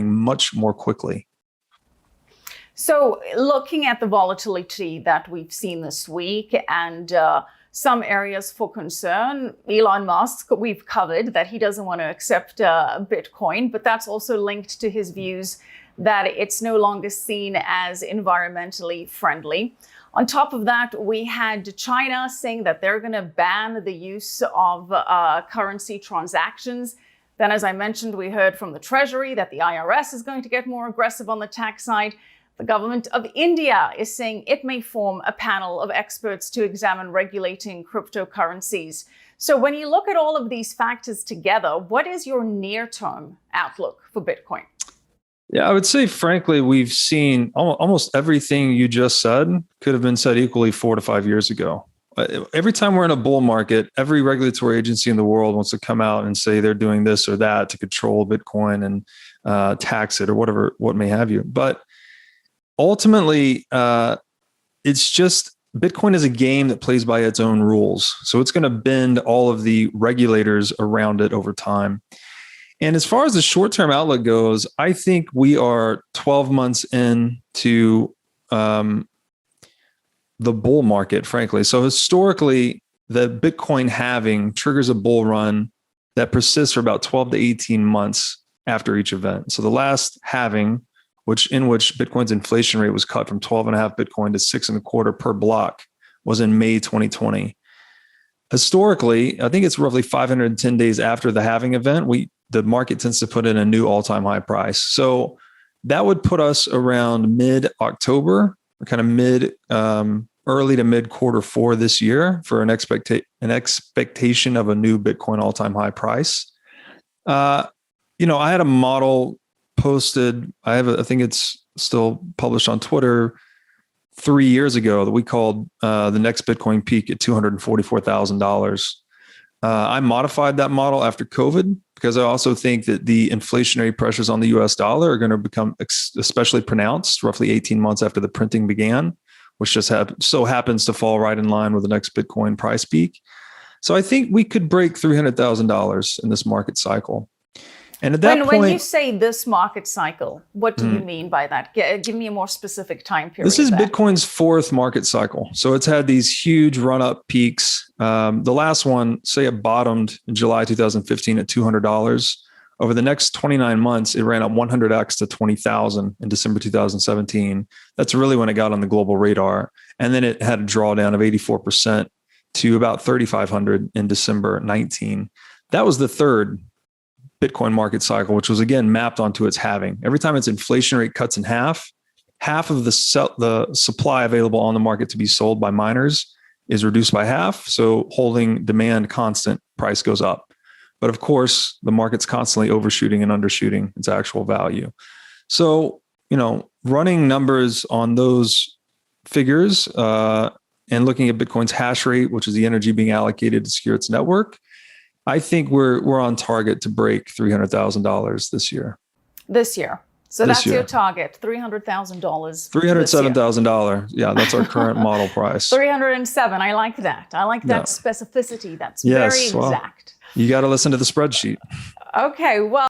much more quickly. So looking at the volatility that we've seen this week and some areas for concern, Elon Musk, we've covered that he doesn't want to accept Bitcoin, but that's also linked to his views that it's no longer seen as environmentally friendly. On top of that, we had China saying that they're going to ban the use of currency transactions. Then, as I mentioned, we heard from the Treasury that the IRS is going to get more aggressive on the tax side. The government of India is saying it may form a panel of experts to examine regulating cryptocurrencies. So when you look at all of these factors together, what is your near-term outlook for Bitcoin? Yeah, I would say, frankly, we've seen almost everything you just said could have been said equally 4 to 5 years ago. Every time we're in a bull market, every regulatory agency in the world wants to come out and say they're doing this or that to control Bitcoin and tax it or what may have you. But ultimately, it's just Bitcoin is a game that plays by its own rules. So it's going to bend all of the regulators around it over time. And as far as the short-term outlook goes, I think we are 12 months into the bull market, frankly. So historically, the Bitcoin halving triggers a bull run that persists for about 12 to 18 months after each event. So the last halving, in which Bitcoin's inflation rate was cut from 12.5 Bitcoin to 6.25 per block, was in May 2020. Historically, I think it's roughly 510 days after the halving event, the market tends to put in a new all-time high price. So that would put us around mid-October, or kind of early to mid Q4 this year for an expectation of a new Bitcoin all-time high price. I had a model posted. I think it's still published on Twitter 3 years ago that we called the next Bitcoin peak at $244,000. I modified that model after COVID because I also think that the inflationary pressures on the US dollar are going to become especially pronounced roughly 18 months after the printing began, which just so happens to fall right in line with the next Bitcoin price peak. So I think we could break $300,000 in this market cycle. And at that point, when you say this market cycle, what do you mean by that? Give me a more specific time period. This is Bitcoin's fourth market cycle. So it's had these huge run-up peaks. The last one, say it bottomed in July 2015 at $200. Over the next 29 months, it ran up 100x to 20,000 in December 2017. That's really when it got on the global radar. And then it had a drawdown of 84% to about 3,500 in December 19. That was the third Bitcoin market cycle, which was again mapped onto its halving. Every time its inflation rate cuts in half of the supply available on the market to be sold by miners is reduced by half. So holding demand constant, price goes up. But of course, the market's constantly overshooting and undershooting its actual value. So, running numbers on those figures and looking at Bitcoin's hash rate, which is the energy being allocated to secure its network, I think we're on target to break $300,000 this year. This year. So that's your target, $300,000. $307,000. Yeah, that's our current model price. 307. I like that. I like that specificity. That's very exact. You got to listen to the spreadsheet. Okay, well.